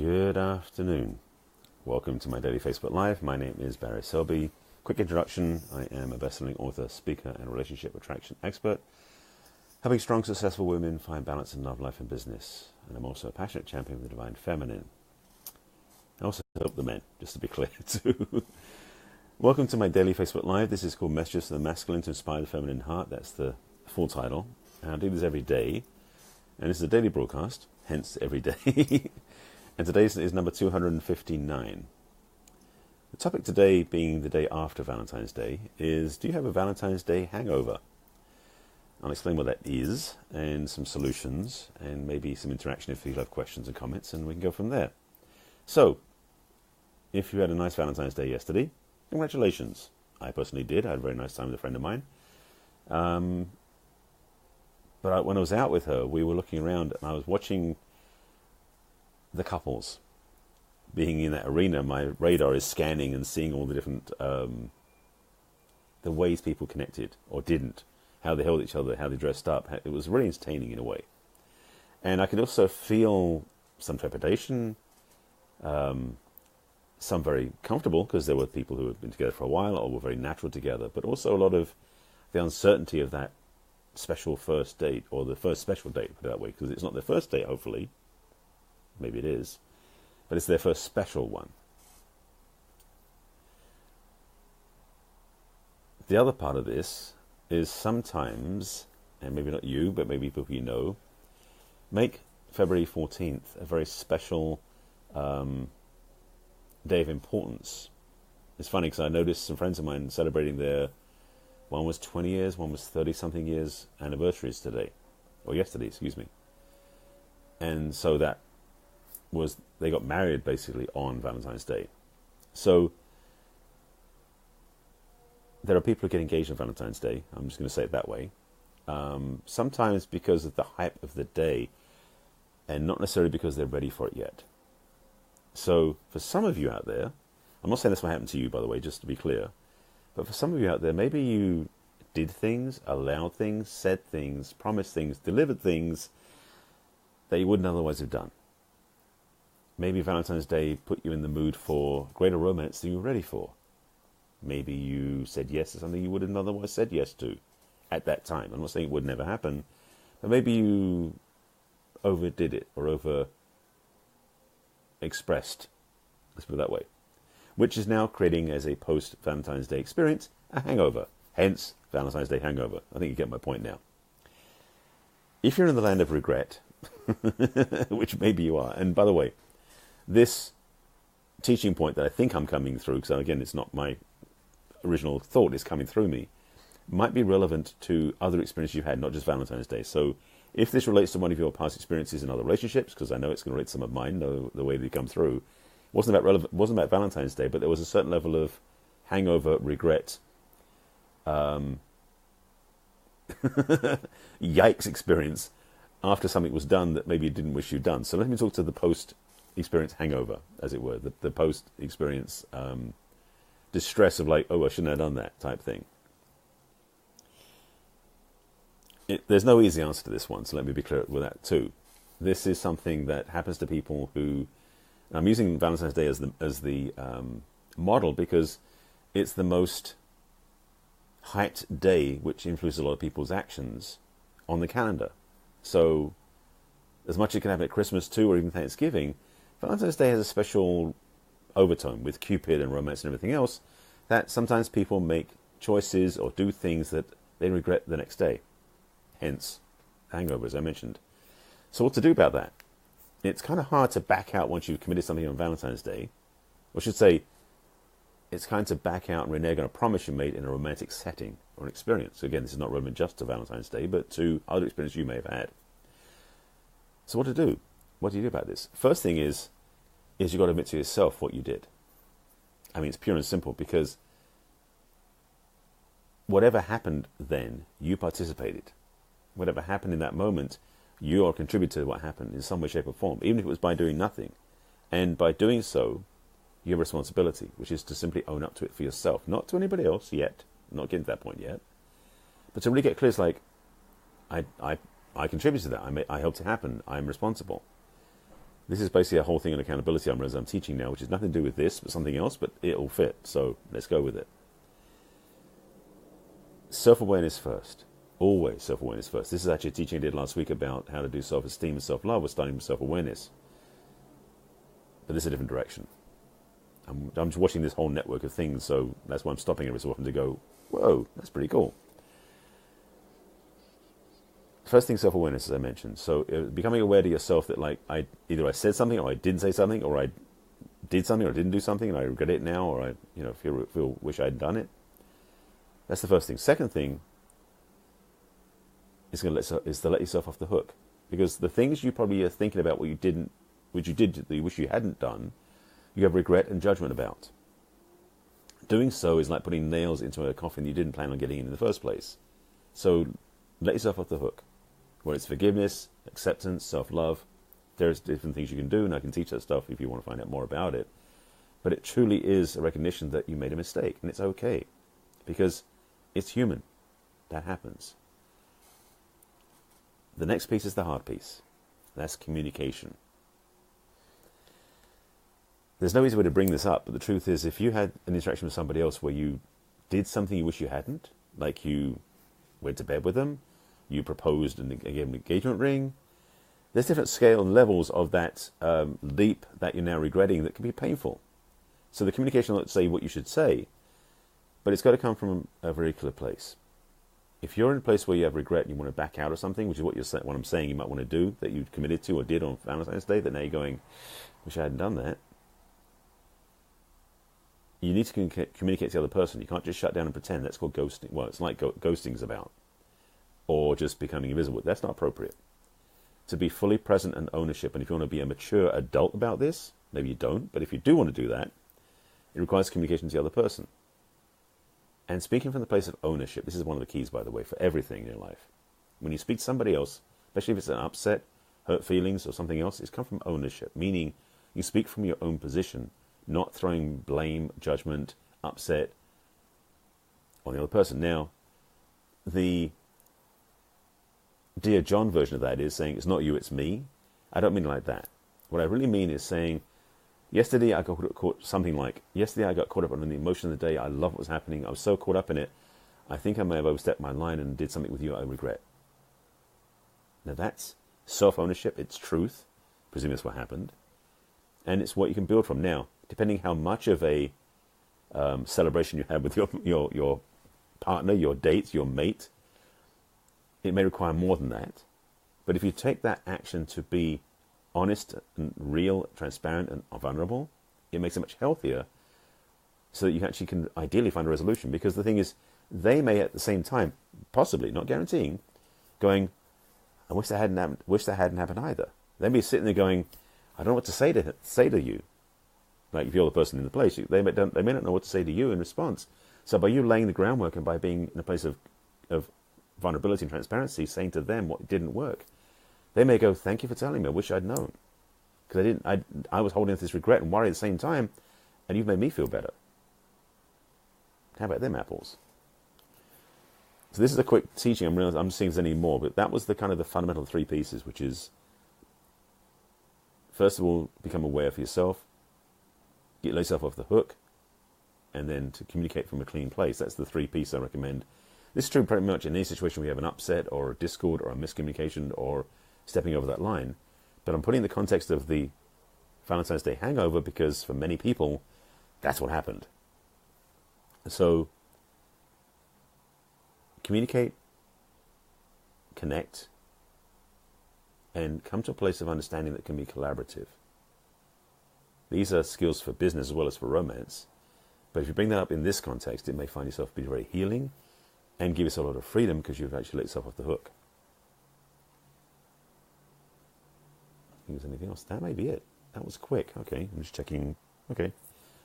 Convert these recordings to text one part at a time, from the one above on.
Good afternoon. Welcome to my daily Facebook Live. My name is Barry Selby. Quick introduction. I am a best-selling author, speaker, and relationship attraction expert, helping strong, successful women find balance in love, life, and business. And I'm also a passionate champion of the divine feminine. I also help the men, just to be clear, too. Welcome to my daily Facebook Live. This is called Messages to the Masculine to Inspire the Feminine Heart. That's the full title. And I do this every day. And this is a daily broadcast, hence every day. And today's is number 259. The topic today, being the day after Valentine's Day, is do you have a Valentine's Day hangover? I'll explain what that is and some solutions and maybe some interaction if you have questions and comments, and we can go from there. So, if you had a nice Valentine's Day yesterday, congratulations. I personally did. I had a very nice time with a friend of mine. But when I was out with her, we were looking around and I was watching the couples. Being in that arena, my radar is scanning and seeing all the different the ways people connected or didn't, how they held each other, how they dressed up. It was really entertaining in a way. And I could also feel some trepidation, some very comfortable because there were people who had been together for a while or were very natural together, but also a lot of the uncertainty of that special first date, or the first special date, put it that way, because it's not their first date, hopefully. Maybe it is. But it's their first special one. The other part of this is sometimes, and maybe not you, but maybe people you know, make February 14th a very special day of importance. It's funny because I noticed some friends of mine celebrating one was 20 years, one was 30-something years anniversaries today. Or yesterday, excuse me. And so they got married basically on Valentine's Day. So there are people who get engaged on Valentine's Day. I'm just going to say it that way. Sometimes because of the hype of the day and not necessarily because they're ready for it yet. So for some of you out there, I'm not saying this might happen to you, by the way, just to be clear, but for some of you out there, maybe you did things, allowed things, said things, promised things, delivered things that you wouldn't otherwise have done. Maybe Valentine's Day put you in the mood for greater romance than you were ready for. Maybe you said yes to something you wouldn't otherwise said yes to at that time. I'm not saying it would never happen, but maybe you overdid it or over-expressed, let's put it that way, which is now creating as a post-Valentine's Day experience a hangover. Hence, Valentine's Day hangover. I think you get my point now. If you're in the land of regret, which maybe you are, and by the way, this teaching point that I think I'm coming through, because again, it's not my original thought, it's coming through me, might be relevant to other experiences you've had, not just Valentine's Day. So if this relates to one of your past experiences in other relationships, because I know it's going to relate to some of mine, the way they come through, it wasn't about Valentine's Day, but there was a certain level of hangover, regret, yikes experience after something was done that maybe you didn't wish you'd done. So let me talk to the post-experience hangover, as it were, the post-experience distress of like, oh, I shouldn't have done that type thing. There's no easy answer to this one, so let me be clear with that too. This is something that happens to people who, I'm using Valentine's Day as the model because it's the most hyped day which influences a lot of people's actions on the calendar. So as much as it can happen at Christmas too, or even Thanksgiving, Valentine's Day has a special overtone with Cupid and romance and everything else, that sometimes people make choices or do things that they regret the next day. Hence, hangover, as I mentioned. So what to do about that? It's kind of hard to back out once you've committed something on Valentine's Day. Or I should say, it's kind to back out and renege on a promise you made in a romantic setting or an experience. So again, this is not relevant just to Valentine's Day, but to other experiences you may have had. So what to do? What do you do about this? First thing is you've got to admit to yourself what you did. I mean, it's pure and simple because whatever happened then, you participated. Whatever happened in that moment, you are a contributor to what happened in some way, shape or form, even if it was by doing nothing. And by doing so, you have responsibility, which is to simply own up to it for yourself, not to anybody else yet, I'm not getting to that point yet, but to really get clear, it's like, I contributed to that, I helped it happen, I'm responsible. This is basically a whole thing on accountability I'm teaching now, which has nothing to do with this, but something else, but it'll fit. So let's go with it. Self-awareness first. Always self-awareness first. This is actually a teaching I did last week about how to do self-esteem and self-love. We're starting with self-awareness. But this is a different direction. I'm just watching this whole network of things, so that's why I'm stopping every so often to go, whoa, that's pretty cool. First thing, self-awareness, as I mentioned. So becoming aware to yourself that like either I said something or I didn't say something, or I did something or didn't do something and I regret it now, or I wish I had done it. That's the first thing. Second thing is to let yourself off the hook, because the things you probably are thinking about which you did that you wish you hadn't done, you have regret and judgment about. Doing so is like putting nails into a coffin you didn't plan on getting in the first place. So let yourself off the hook. Whether it's forgiveness, acceptance, self-love, there's different things you can do, and I can teach that stuff if you want to find out more about it. But it truly is a recognition that you made a mistake, and it's okay, because it's human. That happens. The next piece is the hard piece. That's communication. There's no easy way to bring this up, but the truth is, if you had an interaction with somebody else where you did something you wish you hadn't, like you went to bed with them, you proposed and gave an engagement ring, there's different scale and levels of that leap that you're now regretting that can be painful. So the communication will not say what you should say, but it's got to come from a very clear place. If you're in a place where you have regret and you want to back out of something, which is what I'm saying you might want to do, that you committed to or did on Valentine's Day, that now you're going, wish I hadn't done that. You need to communicate to the other person. You can't just shut down and pretend. That's called ghosting. Well, it's like ghosting's about. Or just becoming invisible. That's not appropriate. To be fully present and ownership, and if you want to be a mature adult about this, maybe you don't, but if you do want to do that, it requires communication to the other person. And speaking from the place of ownership, this is one of the keys, by the way, for everything in your life. When you speak to somebody else, especially if it's an upset, hurt feelings, or something else, it's come from ownership, meaning you speak from your own position, not throwing blame, judgment, upset on the other person. Now, the Dear John version of that is saying, it's not you, it's me. I don't mean it like that. What I really mean is saying, yesterday I got caught up in the emotion of the day. I love what was happening. I was so caught up in it. I think I may have overstepped my line and did something with you I regret. Now that's self-ownership. It's truth. Presumably that's what happened. And it's what you can build from. Now, depending how much of a celebration you have with your partner, your date, your mate, it may require more than that. But if you take that action to be honest and real, transparent and vulnerable, it makes it much healthier, so that you actually can ideally find a resolution. Because the thing is, they may at the same time, possibly, not guaranteeing, going, I wish that hadn't happened either. They may be sitting there going, I don't know what to say to you. Like if you're the person in the place, they may not know what to say to you in response. So by you laying the groundwork and by being in a place of vulnerability and transparency, saying to them what didn't work, they may go, thank you for telling me, I wish I'd known. Because I was holding this regret and worry at the same time, and you've made me feel better. How about them apples? So this is a quick teaching. I'm just seeing if there's any more, but that was the kind of the fundamental three pieces, which is, first of all, become aware for yourself, get yourself off the hook, and then to communicate from a clean place. That's the three pieces I recommend. This is true pretty much in any situation where you have an upset or a discord or a miscommunication or stepping over that line. But I'm putting the context of the Valentine's Day hangover because for many people, that's what happened. So communicate, connect, and come to a place of understanding that can be collaborative. These are skills for business as well as for romance. But if you bring that up in this context, it may find yourself be very healing and give yourself a lot of freedom because you've actually let yourself off the hook. I think there's anything else. That may be it. That was quick. Okay, I'm just checking. Okay,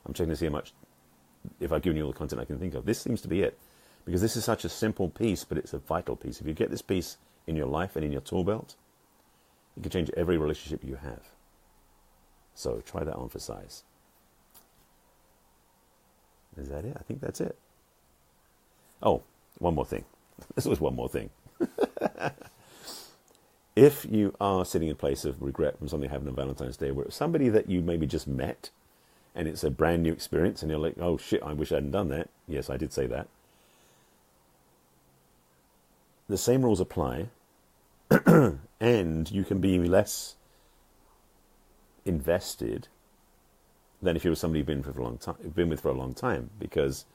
I'm checking to see how much, if I've given you all the content I can think of. This seems to be it. Because this is such a simple piece, but it's a vital piece. If you get this piece in your life and in your tool belt, it can change every relationship you have. So try that on for size. Is that it? I think that's it. Oh, one more thing. This was one more thing. If you are sitting in a place of regret from something happened on Valentine's Day, where it's somebody that you maybe just met, and it's a brand new experience, and you're like, oh shit, I wish I hadn't done that. Yes, I did say that. The same rules apply, and you can be less invested than if you were somebody you've been with for a long time, because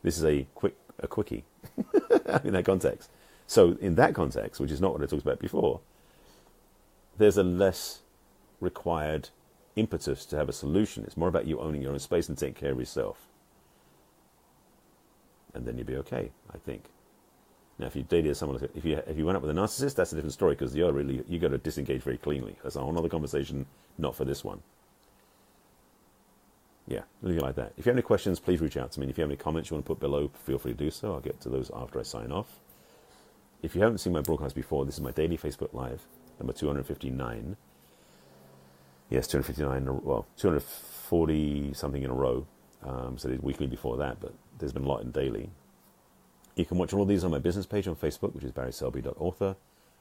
this is a quickie in that context. So in that context, which is not what I talked about before, there's a less required impetus to have a solution. It's more about you owning your own space and taking care of yourself. And then you'll be okay, I think. Now, if you dated someone, if you went up with a narcissist, that's a different story, because you got to disengage very cleanly. That's a whole other conversation, not for this one. Yeah, leave it like that. If you have any questions, please reach out to me. And if you have any comments you want to put below, feel free to do so. I'll get to those after I sign off. If you haven't seen my broadcast before, this is my daily Facebook Live, number 259. Yes, 259, well, 240 something in a row. So they did weekly before that, but there's been a lot in daily. You can watch all of these on my business page on Facebook, which is barryselby.author.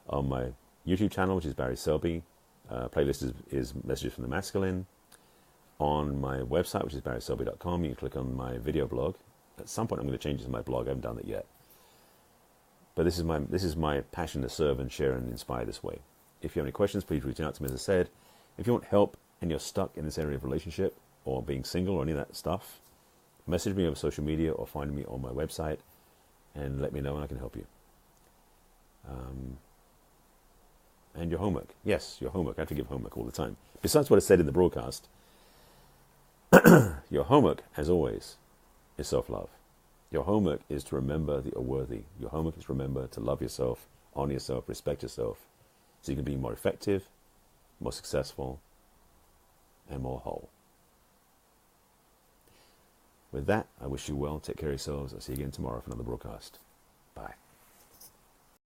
On my YouTube channel, which is Barry Selby. Playlist is Messages from the Masculine. On my website, which is barryselby.com, you can click on my video blog. At some point, I'm going to change it to my blog. I haven't done that yet. But this is my passion to serve and share and inspire this way. If you have any questions, please reach out to me, as I said. If you want help and you're stuck in this area of relationship or being single or any of that stuff, message me over social media or find me on my website and let me know and I can help you. And your homework. Yes, your homework. I have to give homework all the time. Besides what I said in the broadcast, your homework, as always, is self-love. Your homework is to remember that you're worthy. Your homework is to remember to love yourself, honor yourself, respect yourself, so you can be more effective, more successful, and more whole. With that, I wish you well. Take care of yourselves. I'll see you again tomorrow for another broadcast. Bye.